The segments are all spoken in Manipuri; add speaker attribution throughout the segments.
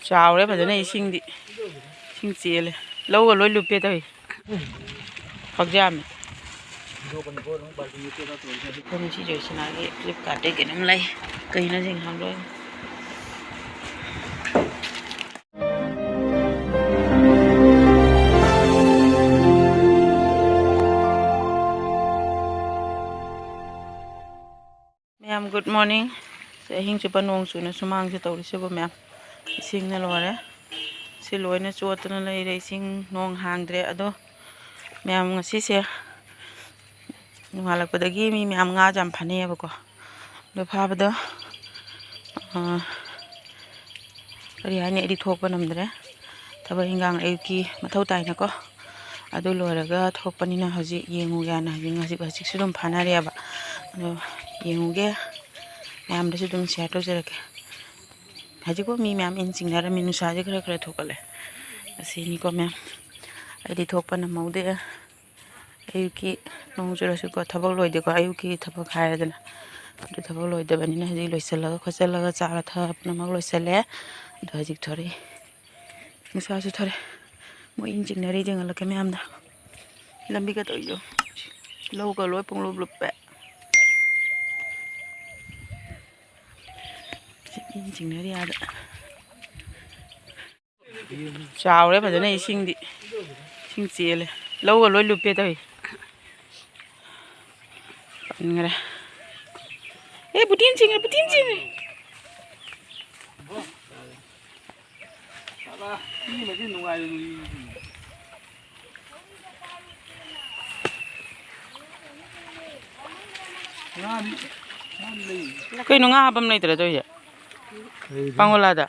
Speaker 1: Chào đấy, phải thế này sinh chê lên lâu rồi lối lụp bê thôi hoặc jam không chỉ rồi xin cái clip cả đây cái năm nay cây nó dình hàng rồi ma'am good morning sẽ hình chụp nông xuống nó sumang sẽ tàu đi xem ma'am sinh nó rồi đấy xin lỗi nó chuột nó lấy đây sinh nông hàng đấy ở đó ma'am ngasi sẽ ngalakpadagi mi ma'am nga jam phane bako do phabado ari hani di thokpa namdre thaba hingang ayuki mathau tai na ko adu loraga thokpani na haji yengu ya na haji sudum phanari aba do yengu ge ma'am da sudum share to jerake haji ko mi ma'am in singnara minu saje khara thokale asini ko ma'am ai di thokpa na maude ayuki nongjurasu ko thabak loide ko ayuki thabak haidana du thabak loide banina haji loisalaga khosalaga chara thapna mag loisale do haji thori musasu thore mo engineering jengala ke meamda lambi ka toyo lo ko loi pung lup pe engineering ada chào đấy phải thế này sinh chê lên lâu rồi lối lụp bê thôi nghe ê bút tin chinh cái nó ngã bấm này từ đâu vậy Pangola đã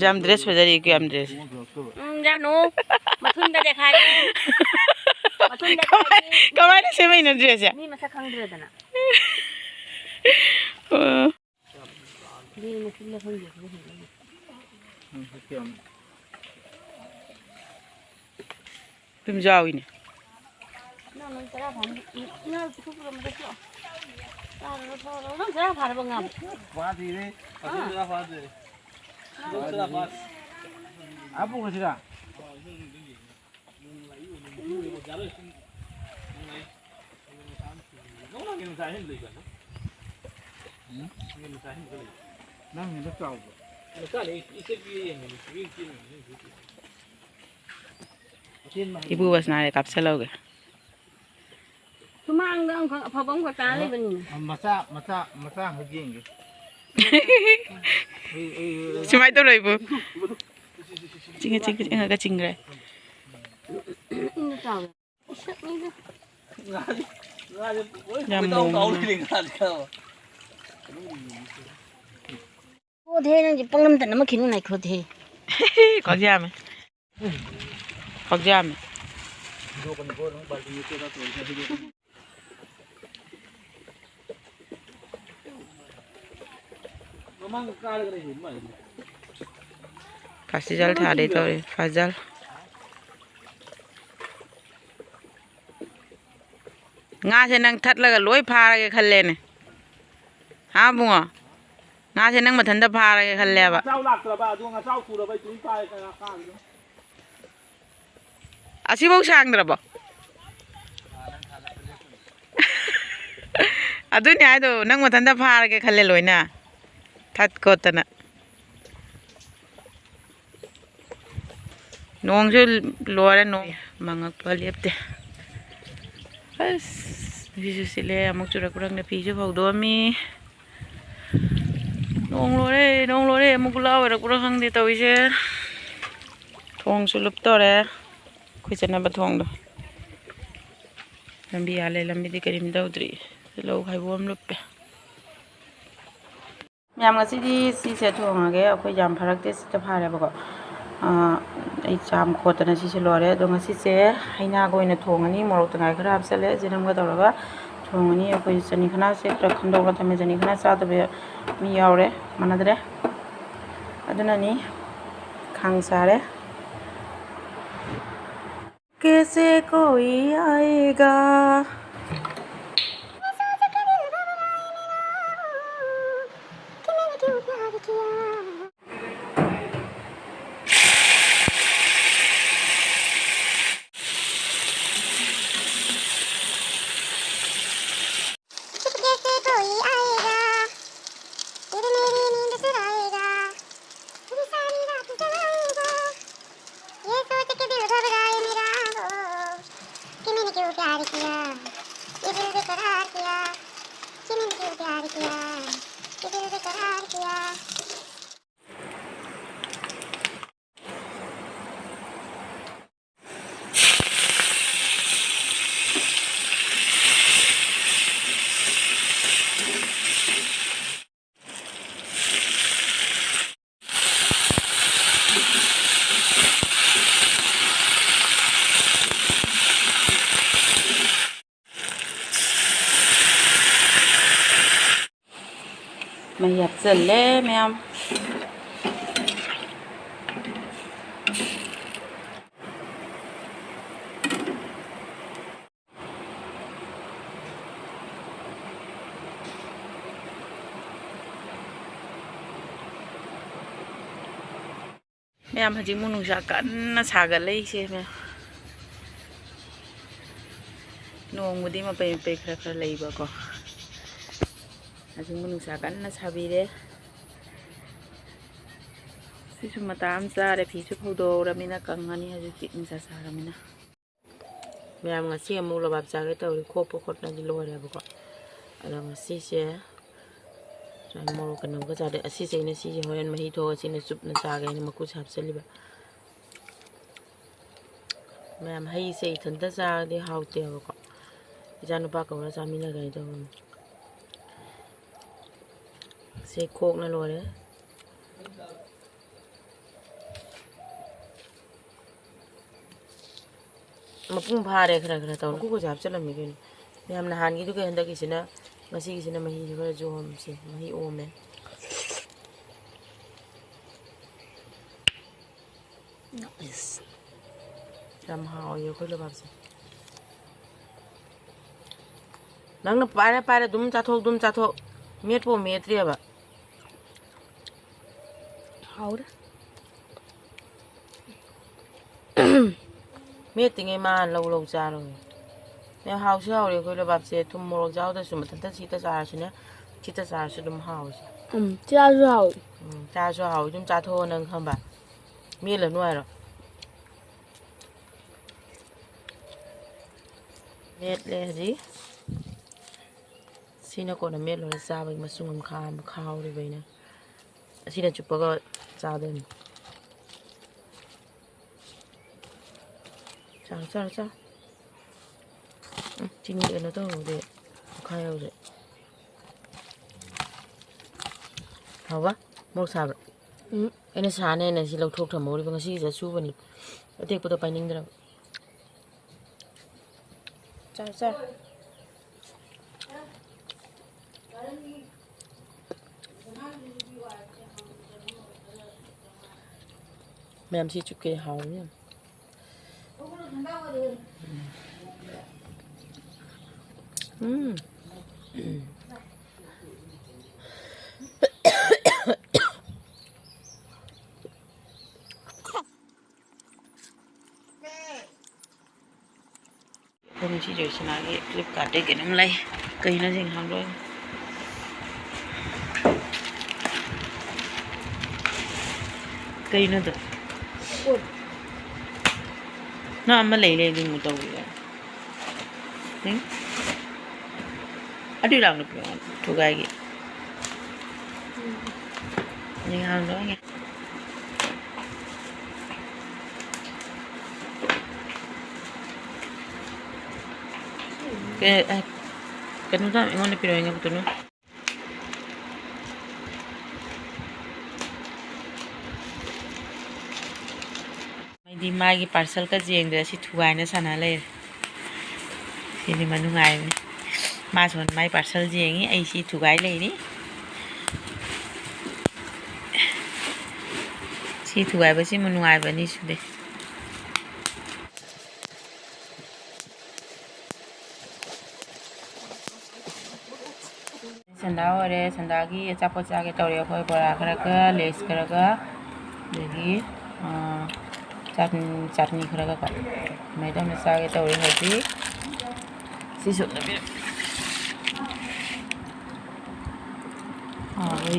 Speaker 1: jam dress bây giờ đi cái dress
Speaker 2: jam nu mà thun đã đẹp hay
Speaker 1: các bạn xem mấy dress ya
Speaker 2: ni masa khang dress na đi mà thun là không được
Speaker 1: phim giàu ini
Speaker 2: nó sẽ phản nó chụp làm được chưa nó sẽ phản bằng ngầm
Speaker 3: phá gì đấy phá gì apa kau sih dah?
Speaker 1: Ibu was nari kapsel loge.
Speaker 2: Cuma ang apa bang kota ni benih.
Speaker 3: Masa hujing.
Speaker 1: Cuma itu loh ibu. Cingga ke cingga.
Speaker 2: Ini tahu. Cô thế nên chỉ băng lâm tận nó mới khiến này cô thế.
Speaker 1: Có gì à? Có gì à? Kasih jal thả đấy thôi, phá jal. Nga sẽ năng thắt là lối phá cái khăn lên này. Hả bung à? Nga sẽ năng mà thân ta phá cái khăn lên à? Asi bau sang được không? Adu ni ai do năng mà thân ta phá cái khăn lên lối na. Thắt cột na. Nong chứ lúa đấy nong mangak baliap te. As visu sile amok chura kurang na pisu phau do mi. Nong lúa đấy amok lao ra kurang hang di tau ise. Thong sulup to re. Khoi chana ba thong do. Lambi ale lambi di karim daudri. Lo khai bom lup pe. Nyam ngasi di si se thong age khoi jam pharak te ta phare ba ko. Ai cham khot na si lore do ngasi se haina go ina thongani morok tangai khara apsale jinam ga dawraga thongani akoi chani khana se pra khandau la thame jani khana sa dabe mi yaure manadre aduna ni khang sare कैसे कोई आएगा कि मैंने क्यों प्यार किया ꯃꯍꯤ ꯍꯥꯞꯆꯜꯂꯦ ꯃꯌꯥꯝ ꯃꯌꯥꯝ ꯍꯧꯖꯤꯛ ꯅꯨꯡꯁꯥ ꯀꯟꯅ ꯁꯥꯒꯠꯂꯛꯏꯁꯦ ꯃꯌꯥꯝ ꯅꯣꯡꯕꯨꯗꯤ ꯃꯄꯩ ꯃꯄꯩ ꯈꯔ ꯈꯔ ꯂꯩꯕꯀꯣ ꯍꯧꯖꯤꯛ ꯅꯨꯡꯁꯥ ꯀꯟꯅ ꯁꯥꯕꯤꯔꯦ ꯁꯤꯁꯨ ꯃꯇꯥ ꯑꯃ ꯆꯥꯔꯦ ꯐꯤꯁꯨ ꯐꯧꯗꯣꯛꯎꯔꯃꯤꯅ ꯀꯪꯉꯅꯤ ꯍꯧꯖꯤꯛꯇꯤ ꯅꯨꯡꯁꯥ ꯁꯥꯔꯃꯤꯅ ꯃꯌꯥꯝ ꯉꯁꯤ ꯑꯃꯨꯛ ꯂꯣꯕꯥꯞ ꯆꯥꯒꯦ ꯇꯧꯔꯤ ꯈꯣꯞꯄ ꯈꯣꯠꯄꯗꯤ ꯂꯣꯏꯔꯦꯕꯀꯣ ꯑꯗꯣ ꯉꯁꯤꯁꯦ ꯃꯣꯔꯣꯛ ꯀꯩꯅꯣꯒ ꯆꯥꯗꯦ ꯑꯁꯤꯁꯦ ꯑꯩꯅ ꯁꯤꯁꯦ ꯍꯣꯔꯦꯟ ꯃꯍꯤ ꯊꯣꯛꯑ ꯁꯤꯅ ꯆꯨꯞꯅ ꯆꯥꯒꯦ ꯍꯥꯏꯅ ꯃꯀꯨꯁꯦ ꯍꯥꯞꯆꯜꯂꯤꯕ ꯃꯌꯥꯝ ꯍꯩꯁꯦ ꯏꯊꯟꯇ ꯆꯥꯔꯗꯤ ꯍꯥꯎꯇꯦꯕꯀꯣ ꯏꯆꯥ ꯅꯨꯄꯥ ꯀꯧꯔ ꯆꯥꯃꯤꯟꯅꯒꯦ ꯇꯧꯕꯅꯤ ꯁꯤ ꯈꯣꯛꯅ ꯂꯣꯏꯔꯦ ꯃꯄꯨꯡ ꯐꯥꯔꯦ ꯈꯔ ꯈꯔ ꯇꯧꯅ ꯃꯀꯨꯒꯁꯦ ꯍꯥꯞꯆꯜꯂꯝꯃꯤ ꯀꯩꯅꯣ ꯃꯌꯥꯝ ꯅꯍꯥꯟꯒꯤꯗꯨꯒ ꯍꯟꯗꯛꯀꯤꯁꯤꯅ ꯉꯁꯤꯒꯤꯁꯤꯅ ꯃꯍꯤꯁꯦ ꯈꯔ ꯖꯣꯝꯁꯦ ꯃꯍꯤ ꯑꯣꯝꯃꯦ ꯌꯥꯝ ꯍꯥꯎꯋꯦ ꯑꯩꯈꯣꯏ ꯂꯣꯕꯥꯞꯁꯦ ꯅꯪꯅ ꯄꯥꯏꯔ ꯄꯥꯏꯔ ꯑꯗꯨꯝ ꯆꯥꯊꯣꯛ ꯃꯦꯠꯄꯣ ꯃꯦꯠꯇ꯭ꯔꯦꯕ ꯍꯥꯎꯔꯦ ꯃꯦꯠꯇꯤꯉꯩ ꯃꯥ ꯂꯧ ꯆꯥꯔꯣꯏ ꯌꯥꯝ ꯍꯥꯎꯁꯨ ꯍꯥꯎꯔꯦ ꯑꯩꯈꯣꯏ ꯂꯣꯕꯥꯞꯁꯦ ꯊꯨꯝ ꯃꯣꯔꯣꯛ ꯌꯥꯎꯗ꯭ꯔꯁꯨ ꯃꯊꯟꯇ ꯁꯤꯇ ꯆꯥꯔꯁꯨꯅꯦ ꯁꯤꯇ ꯆꯥꯔꯁꯨ ꯑꯗꯨꯝ ꯍꯥꯎꯋꯦ
Speaker 2: ꯆꯥꯁꯨ ꯍꯥꯎꯋꯤ
Speaker 1: ꯆꯥꯁꯨ ꯍꯥꯎꯋꯤ ꯑꯗꯨꯝ ꯆꯥꯊꯣꯛꯑꯣ ꯅꯪ ꯈꯪꯕ ꯃꯦꯠꯂꯅꯨ ꯍꯥꯏꯔꯣ ꯃꯦꯠꯂꯦ ꯍꯧꯖꯤꯛ ꯁꯤꯅ ꯀꯣꯟꯅ ꯃꯦꯠꯂꯣꯏꯔ ꯆꯥꯕꯒꯤ ꯃꯆꯨꯡ ꯑꯃ ꯈꯥꯎꯔꯤꯕ ꯑꯩꯅ ꯑꯁꯤꯅ ꯆꯨꯞꯄꯒ ꯆꯥꯗꯣꯏꯅꯤ ꯆꯥꯔꯣ ꯆꯤꯅꯤ ꯀꯩꯅꯣ ꯇꯧꯍꯧꯗꯦ ꯃꯈꯥ ꯌꯧꯔꯦ ꯍꯥꯎꯕ ꯃꯣꯔꯣꯛ ꯁꯥꯕ꯭ꯔꯥ ꯑꯩꯅ ꯁꯥꯅꯦꯅ ꯁꯤ ꯂꯧꯊꯣꯛ ꯊꯝꯍꯧꯔꯤꯕ ꯉꯁꯤꯒꯤꯁꯦ ꯑꯆꯨꯕꯅꯤ ꯑꯇꯦꯛꯄꯗꯣ ꯄꯥꯏꯅꯤꯡꯗ꯭ꯔꯕ ꯆꯥꯔꯣ ꯃꯌꯥꯝ ꯁꯤ ꯆꯨꯞꯀꯦ ꯍꯥꯎꯅꯤ ꯁꯤ ꯖꯣꯏꯁꯅꯥꯒꯤ ꯐ꯭ꯂꯤꯞꯀꯥꯔꯠꯇꯩ ꯀꯩꯅꯣꯝ ꯂꯩ ꯀꯩꯅꯣ ꯁꯤ ꯈꯪꯗꯣꯏ ꯀꯩꯅꯣꯗꯣ ꯅꯪ ꯑꯃ ꯂꯩ ꯑꯗꯨꯃꯨꯛ ꯇꯧꯋꯤꯗ ꯑꯗꯨ ꯂꯥꯡꯅ ꯊꯨꯒꯥꯏꯒꯤ ꯍꯥꯡꯗꯣꯏꯅꯦ ꯀꯩꯅꯣꯗ ꯑꯩꯉꯣꯟꯗ ꯄꯤꯔꯛꯑꯣ ꯉꯕꯛꯇꯅꯨ ꯍꯥꯏꯗꯤ ꯃꯥꯒꯤ ꯄꯥꯔꯁꯦꯜꯒ ꯌꯦꯡꯗ꯭ꯔꯦ ꯁꯤ ꯊꯨꯒꯥꯏꯅ ꯁꯥꯟꯅ ꯂꯩꯔꯦ ꯁꯤꯗꯤ ꯅꯨꯡꯉꯥꯏꯕꯅꯤ ꯃꯥꯁꯨ ꯃꯥꯏ ꯄꯥꯔꯁꯦꯜ ꯌꯦꯡꯉꯤ ꯑꯩ ꯁꯤ ꯊꯨꯒꯥꯏ ꯂꯩꯔꯤ ꯁꯤ ꯊꯨꯒꯥꯏꯕꯁꯤꯃꯨꯛ ꯅꯨꯡꯉꯥꯏꯕꯅꯤ ꯁꯤꯗꯤ ꯁꯟꯗꯥ ꯑꯣꯏꯔꯦ ꯁꯟꯗꯥꯒꯤ ꯑꯆꯥꯄꯣꯠ ꯆꯥꯒꯦ ꯇꯧꯔꯦ ꯑꯩꯈꯣꯏ ꯕꯣꯔꯥ ꯈꯔꯒ ꯂꯦꯁ ꯈꯔꯒ ꯑꯗꯒꯤ ꯆꯥꯠꯅꯤ ꯈꯔꯒꯀꯣ ꯑꯗꯨꯃꯥꯏꯅ ꯇꯧꯅ ꯆꯥꯒꯦ ꯇꯧꯔꯦ ꯍꯧꯖꯤꯛ ꯁꯤꯁꯨ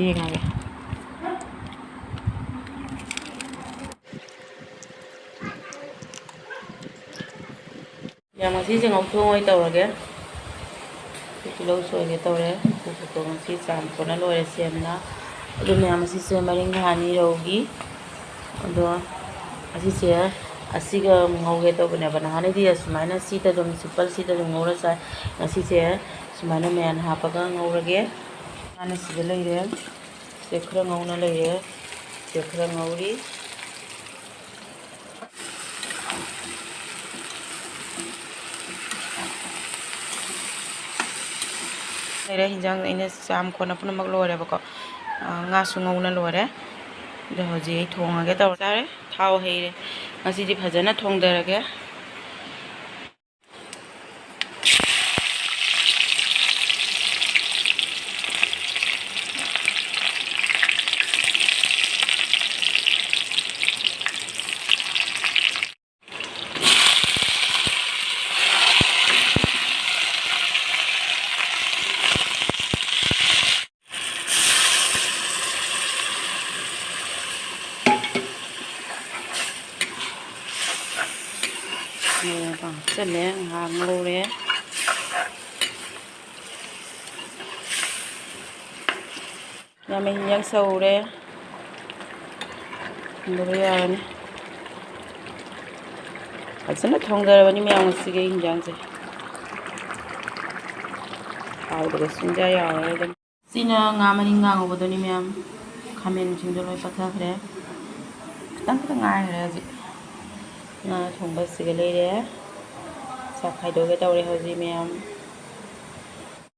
Speaker 1: ꯌꯦꯡꯉꯒꯦ ꯌꯥꯝ ꯉꯁꯤꯁꯦ ꯉꯧꯊꯣꯡ ꯑꯣꯏꯅ ꯇꯧꯔꯒꯦ ꯇꯤꯜꯍꯧ ꯁꯣꯏꯒꯦ ꯇꯧꯔꯦ ꯎꯄꯨꯀꯣ ꯉꯁꯤ ꯆꯥꯝꯊꯣꯛꯅ ꯂꯣꯏꯔꯦ ꯁꯦꯝꯅ ꯑꯗꯨ ꯃꯌꯥꯝ ꯑꯁꯤꯁꯦ ꯃꯔꯤꯡꯈꯥꯅꯤ ꯔꯧꯒꯤ ꯑꯗꯣ ꯑꯁꯤꯁꯦ ꯑꯁꯤꯒ ꯉꯧꯒꯦ ꯇꯧꯕꯅꯦꯕ ꯅꯍꯥꯟꯗꯩꯗꯤ ꯑꯁꯨꯃꯥꯏꯅ ꯁꯤꯗ ꯑꯗꯨꯝ ꯁꯤꯝꯄꯜ ꯁꯤꯗ ꯑꯗꯨꯝ ꯉꯧꯔ ꯆꯥꯏ ꯉꯁꯤꯁꯦ ꯁꯨꯃꯥꯏꯅ ꯃꯌꯥꯟ ꯍꯥꯞꯄꯒ ꯉꯧꯔꯒꯦ ꯍꯥꯟꯅ ꯁꯤꯗ ꯂꯩꯔꯦ ꯁꯦ ꯈꯔ ꯉꯧꯅ ꯂꯩꯔꯦ ꯁꯦ ꯈꯔ ꯉꯧꯔꯤ ꯂꯩꯔꯦ hinjang ꯑꯩꯅ ꯆꯥꯝ ꯈꯣꯠꯅ ꯄꯨꯝꯅꯃꯛ ꯂꯣꯏꯔꯦꯕꯀꯣ ꯉꯥꯁꯨ ꯉꯧꯅ ꯂꯣꯏꯔꯦ ꯑꯗꯣ ꯍꯧꯖꯤꯛ ꯑꯩ ꯊꯣꯡꯉꯒꯦ ꯇꯧꯔꯦ ꯆꯥꯔꯦ ꯊꯥꯎ ꯍꯩꯔꯦ ꯉꯁꯤꯗꯤ ꯐꯖꯅ ꯊꯣꯡꯗꯔꯒꯦ ꯍꯥꯞꯆꯜꯂꯦ ꯉꯥꯏꯍꯥꯛ ꯉꯧꯔꯦ ꯌꯥꯝꯅ ꯍꯤꯟꯖꯥꯡ ꯁꯧꯔꯦ ꯊꯣꯡꯗꯕ ꯌꯥꯔꯅꯤ ꯐꯖꯅ ꯊꯣꯡꯗꯔꯕꯅꯤ ꯃꯌꯥꯝ ꯉꯁꯤꯒꯤ ꯍꯤꯟꯖꯥꯡꯁꯦ ꯍꯥꯎꯗꯕ ꯁꯨꯡꯌꯥ ꯌꯥꯔꯔꯣꯏ ꯑꯗꯨꯝ ꯁꯤꯅ ꯉꯥ ꯃꯔꯤꯡ ꯉꯥꯡꯉꯧꯕꯗꯨꯅꯤ ꯃꯌꯥꯝ ꯈꯥꯃꯦꯟꯁꯤꯡꯗꯣ ꯂꯣꯏ ꯄꯠꯊꯈ꯭ꯔꯦ ꯈꯤꯇꯪ ꯉꯥꯏꯈ꯭ꯔꯦ ꯍꯧꯖꯤꯛ ꯉꯥ ꯊꯣꯡꯕꯁꯤꯒ ꯂꯩꯔꯦ ꯆꯥꯛ ꯈꯥꯏꯗꯣꯛꯑꯒꯦ ꯇꯧꯔꯦ ꯍꯧꯖꯤꯛ ꯃꯌꯥꯝ